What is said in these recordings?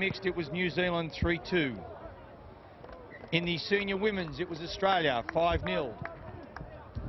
mixed, it was New Zealand 3-2. In the senior women's, it was Australia 5-0.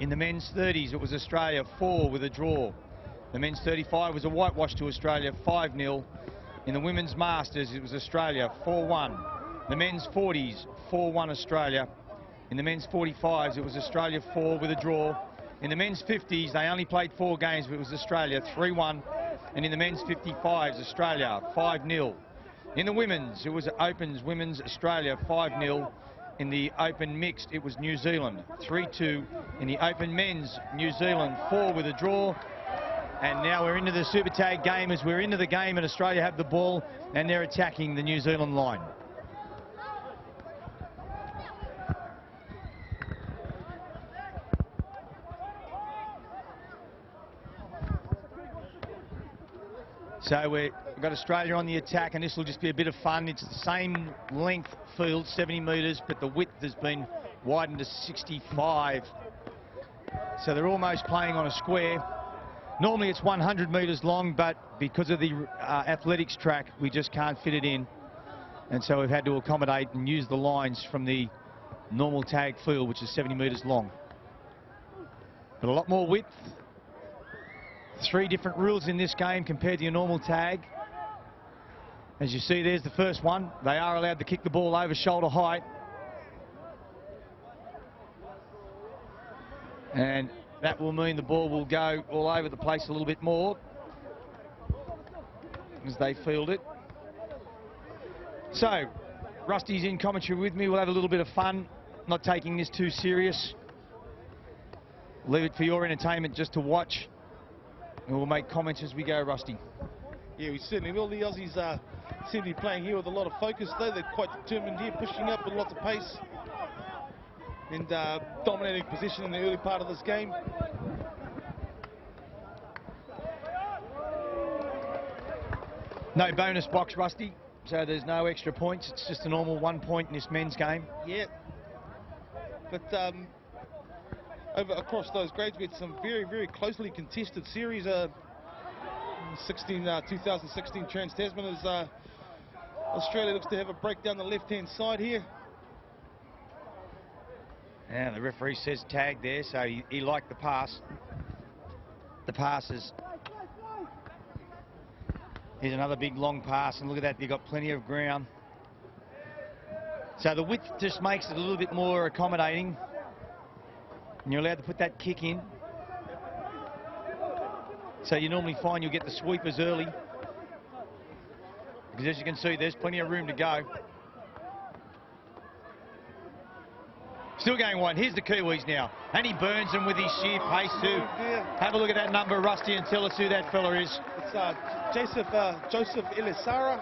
In the men's 30s, it was Australia 4 with a draw. The men's 35 was a whitewash to Australia 5-0. In the women's masters, it was Australia 4-1. The men's 40s 4-1 Australia. In the men's 45s, it was Australia 4 with a draw. In the men's 50s, they only played 4 games, but it was Australia 3-1. And in the men's 55s, Australia 5-0. In the women's, it was Opens women's Australia 5-0. In the Open mixed, it was New Zealand 3-2. In the Open men's, New Zealand 4 with a draw. And now we're into the Super Tag game as we're into the game and Australia have the ball and they're attacking the New Zealand line. So we've got Australia on the attack, and this will just be a bit of fun. It's the same length field, 70 metres, but the width has been widened to 65. So they're almost playing on a square. Normally it's 100 metres long, but because of the athletics track, we just can't fit it in. And so we've had to accommodate and use the lines from the normal tag field, which is 70 metres long. But a lot more width. 3 different rules in this game compared to your normal tag. As you see, there's the first one. They are allowed to kick the ball over shoulder height. And that will mean the ball will go all over the place a little bit more as they field it. So, Rusty's in commentary with me. We'll have a little bit of fun, not taking this too serious. Leave it for your entertainment just to watch. And we'll make comments as we go, Rusty. Yeah, we certainly will. The Aussies seem to be playing here with a lot of focus, though. They're quite determined here, pushing up with lots of pace and dominating position in the early part of this game. No bonus box, Rusty, so there's no extra points. It's just a normal 1 point in this men's game. Yeah. But across those grades, we had some very, very closely contested series. 2016 Trans-Tasman as Australia looks to have a break down the left-hand side here. And the referee says tag there, so he liked the pass. The passes. Here's another big long pass, and look at that, they've got plenty of ground. So the width just makes it a little bit more accommodating. And you're allowed to put that kick in. So you normally find you'll get the sweepers early. Because as you can see, there's plenty of room to go. Still going wide. Here's the Kiwis now. And he burns them with his sheer pace too. Have a look at that number, Rusty, and tell us who that fella is. It's Joseph Elisara,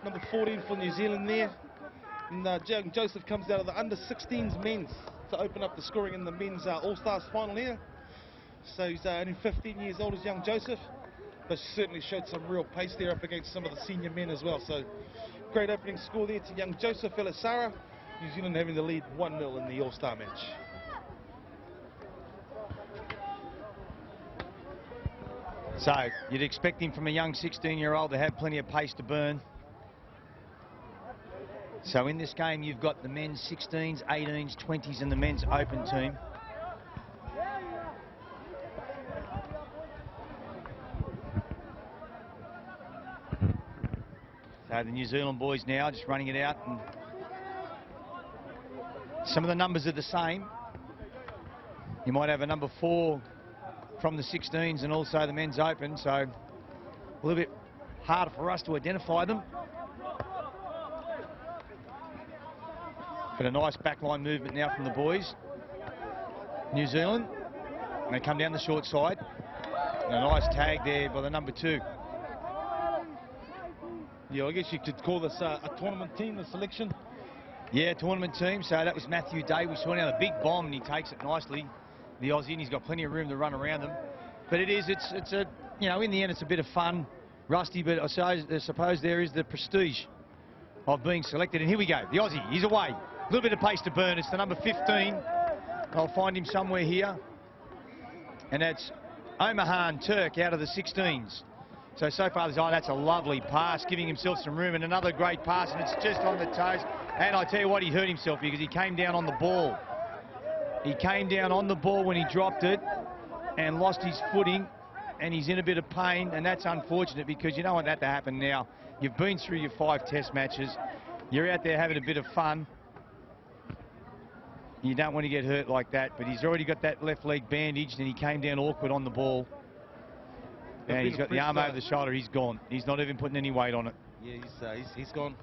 number 14 for New Zealand there. And Joseph comes out of the under-16s men's to open up the scoring in the men's All-Stars final here. So he's only 15 years old as young Joseph, but certainly showed some real pace there up against some of the senior men as well. So great opening score there to young Joseph Elisara. New Zealand having the lead 1-0 in the All-Star match. So you'd expect him from a young 16-year-old to have plenty of pace to burn. So in this game, you've got the men's 16s, 18s, 20s, and the men's open team. So the New Zealand boys now just running it out, and some of the numbers are the same. You might have a number 4 from the 16s and also the men's open, so a little bit harder for us to identify them. But a nice backline movement now from the boys. New Zealand, and they come down the short side. And a nice tag there by the number 2. Yeah, I guess you could call this a tournament team, the selection. Yeah, tournament team. So that was Matthew Day. We saw now the big bomb, and he takes it nicely. The Aussie, and he's got plenty of room to run around them. But it's a, you know, in the end, it's a bit of fun, Rusty. But I suppose there is the prestige of being selected. And here we go. The Aussie, he's away. A little bit of pace to burn. It's the number 15. I'll find him somewhere here. And that's Omahan Turk out of the 16s. So far, that's a lovely pass, giving himself some room, and another great pass, and it's just on the toes. And I tell you what, he hurt himself because he came down on the ball. He came down on the ball when he dropped it and lost his footing, and he's in a bit of pain, and that's unfortunate because you don't want that to happen now. You've been through your 5 test matches. You're out there having a bit of fun. You don't want to get hurt like that, but he's already got that left leg bandaged, and he came down awkward on the ball. And he's got the arm over the shoulder. He's gone. He's not even putting any weight on it. Yeah, he's gone.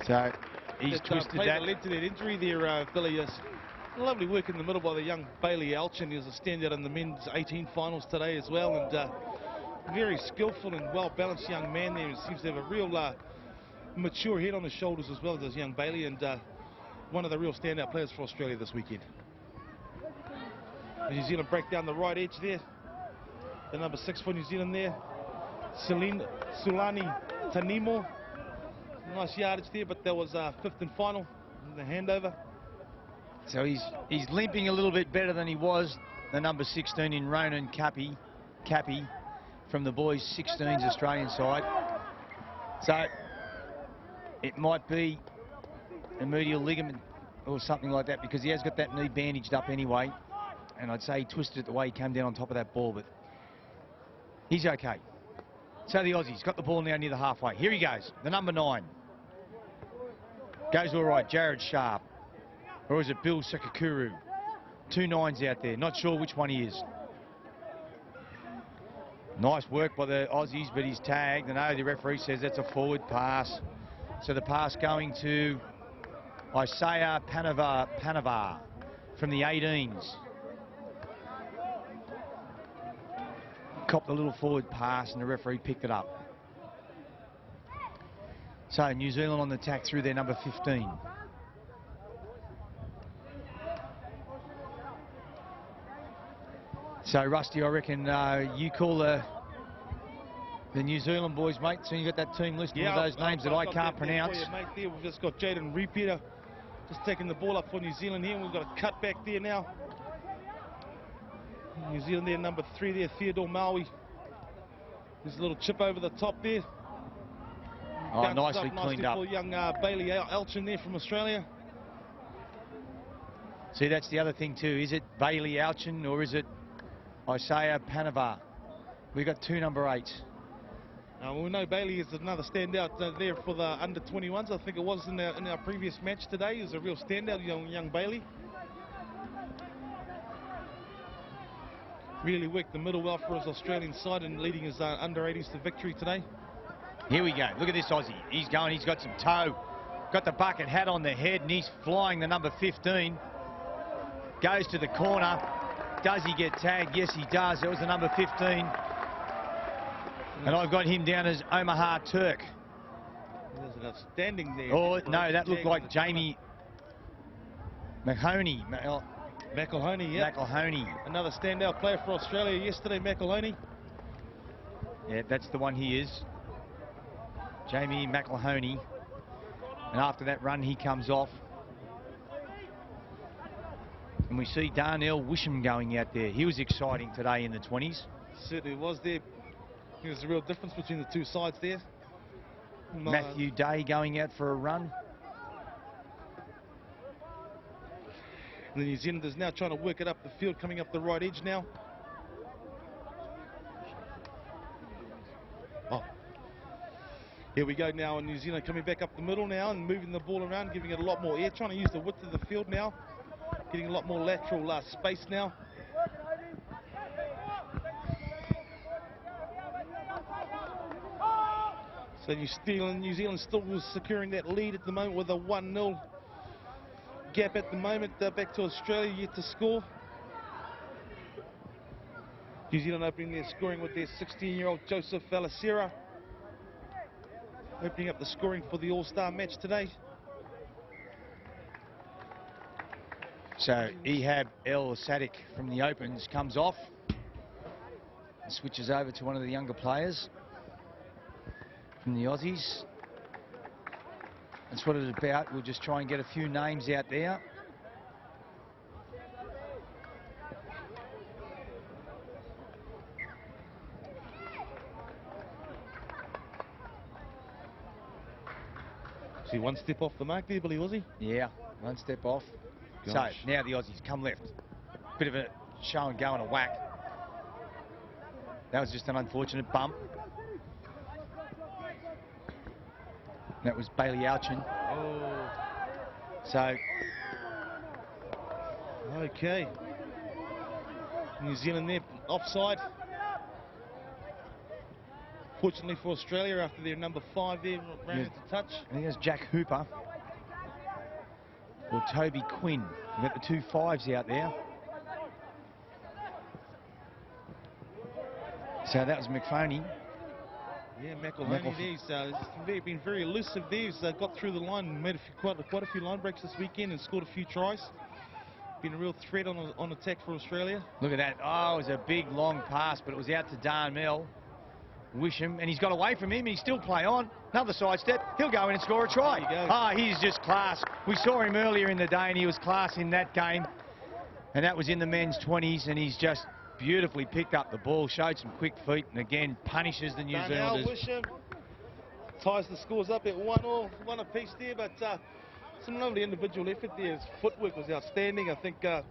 So he's twisted that. That led to that injury there, Billy. Yes. Lovely work in the middle by the young Bailey Alchin. He was a standout in the men's 18 finals today as well, and very skillful and well-balanced young man there. He seems to have a real mature head on his shoulders as well as young Bailey, and one of the real standout players for Australia this weekend. New Zealand break down the right edge there. The number 6 for New Zealand there, Sulani Tanimo. Nice yardage there, but that was 5th and final in the handover. So he's limping a little bit better than he was. The number 16 in Ronan Cappy from the boys 16's Australian side. So it might be a medial ligament or something like that, because he has got that knee bandaged up anyway. And I'd say he twisted it the way he came down on top of that ball, but he's okay. So the Aussies got the ball now near the halfway. Here he goes, the number 9. Goes all right, Jared Sharp. Or is it Bill Sekakuru? 2 9s out there, not sure which one he is. Nice work by the Aussies, but he's tagged. And the referee says that's a forward pass. So the pass going to Isaiah Panavar from the 18s. Copped a little forward pass, and the referee picked it up. So New Zealand on the attack through their number 15. So Rusty, I reckon you call the New Zealand boys, mate. So you got that team listed with those names that I can't pronounce. Mate, there. We've just got Jaden Repeater just taking the ball up for New Zealand here. We've got a cut back there now. New Zealand there, number 3 there, Theodore Maui. There's a little chip over the top there. Oh, nicely cleaned up. For young Bailey Alchin there from Australia. See, that's the other thing too. Is it Bailey Alchin or is it Isaiah Panavar? We've got 2 number 8s. We know Bailey is another standout there for the under 21s. I think it was in our previous match today. He was a real standout, young Bailey. Really worked the middle well for his Australian side and leading his under 18s to victory today. Here we go. Look at this Aussie. He's going. He's got some toe. Got the bucket hat on the head, and he's flying the number 15. Goes to the corner. Does he get tagged? Yes, he does. That was the number 15. And I've got him down as Omaha Turk. There's an outstanding there. Oh, no, that looked like Jamie McHoney. McElhoney, yeah. McElhoney. Another standout player for Australia yesterday, McElhoney. Yeah, that's the one he is. Jamie McElhoney. And after that run, he comes off. And we see Darnell Wisham going out there. He was exciting today in the 20s. Certainly was there. There's a real difference between the 2 sides there. Matthew Day going out for a run. And the New Zealanders now trying to work it up the field, coming up the right edge now. Oh. Here we go now, and New Zealand coming back up the middle now and moving the ball around, giving it a lot more air, trying to use the width of the field now, getting a lot more lateral space now. So New Zealand still securing that lead at the moment with a 1-0 gap at the moment. Back to Australia, yet to score. New Zealand opening their scoring with their 16-year-old Joseph Alicera, opening up the scoring for the All-Star match today. So Ehab El Sadik from the Opens comes off and switches over to one of the younger players from the Aussies. That's what it's about. We'll just try and get a few names out there. See, one step off the mark there, Billy, was he? Yeah, one step off. Gosh. So now the Aussies come left. Bit of a show and go and a whack. That was just an unfortunate bump. That was Bailey Alchin. Oh. So, Okay. New Zealand there, offside. Fortunately for Australia, after their number 5 there ran into touch. I think that's Jack Hooper or Toby Quinn. We've got the 2 5s out there. So that was McPhoney. Yeah, McElhaney there. He's been very elusive there. He's got through the line, made quite a few line breaks this weekend and scored a few tries. Been a real threat on attack for Australia. Look at that. Oh, it was a big, long pass, but it was out to Darnell. Wisham, and he's got away from him, and he's still play on. Another sidestep. He'll go in and score a try. He's just class. We saw him earlier in the day, and he was class in that game. And that was in the men's 20s, and he's just beautifully picked up the ball, showed some quick feet, and again punishes the New Zealanders. Wisham ties the scores up at 1-1, one apiece there, but some lovely individual effort there. His footwork was outstanding. I think the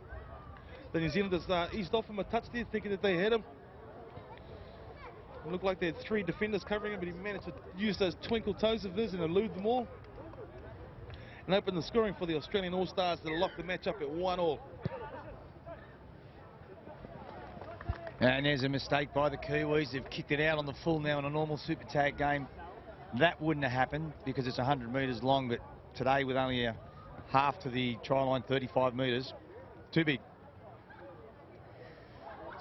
New Zealanders eased off him a touch there, thinking that they had him. It looked like they had 3 defenders covering him, but he managed to use those twinkle toes of his and elude them all. And open the scoring for the Australian All-Stars to lock the match up at 1-1. And there's a mistake by the Kiwis. They've kicked it out on the full now in a normal super tag game. That wouldn't have happened because it's 100 metres long, but today with only a half to the try line, 35 metres, too big.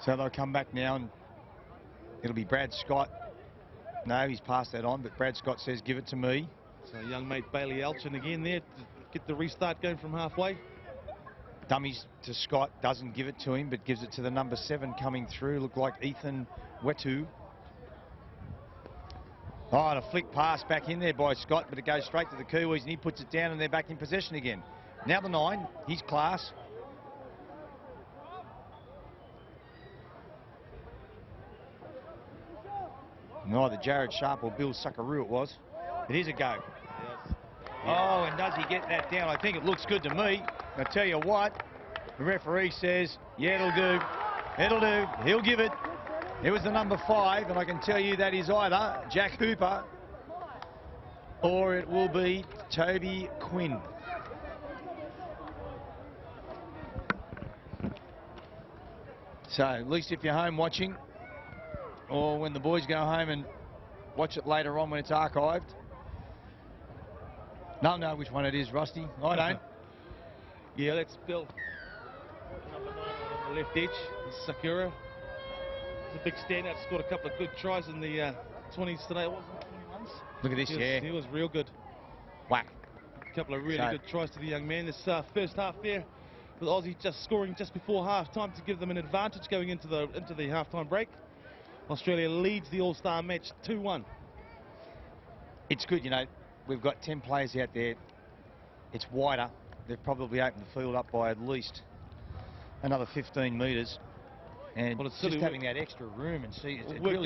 So they'll come back now and it'll be Brad Scott. No, he's passed that on, but Brad Scott says, give it to me. So young mate Bailey Alchin again there to get the restart going from halfway. Dummies to Scott, doesn't give it to him, but gives it to the number 7 coming through. Looked like Ethan Wetu. Oh, and a flick pass back in there by Scott, but it goes straight to the Kiwis, and he puts it down, and they're back in possession again. Now the 9, he's class. Neither Jared Sharp or Bill Suckaroo it was. It is a go. Yes. Oh, and does he get that down? I think it looks good to me. I tell you what, the referee says, yeah, it'll do. It'll do. He'll give it. It was the number 5, and I can tell you that is either Jack Hooper or it will be Toby Quinn. So at least if you're home watching, or when the boys go home and watch it later on when it's archived. No, know which one it is, Rusty. I don't. Yeah, that's Bill. Number 9 on the left edge, Sakura. He's a big standout, scored a couple of good tries in the 20s today, wasn't it? 21s? Look at this, He was real good. Whack. A couple of really good tries to the young man. This first half there, with Aussie just scoring just before half time to give them an advantage going into the halftime break. Australia leads the All-Star match 2-1. It's good, you know. We've got 10 players out there. It's wider. They've probably opened the field up by at least another 15 metres. And just having that extra room and see, it really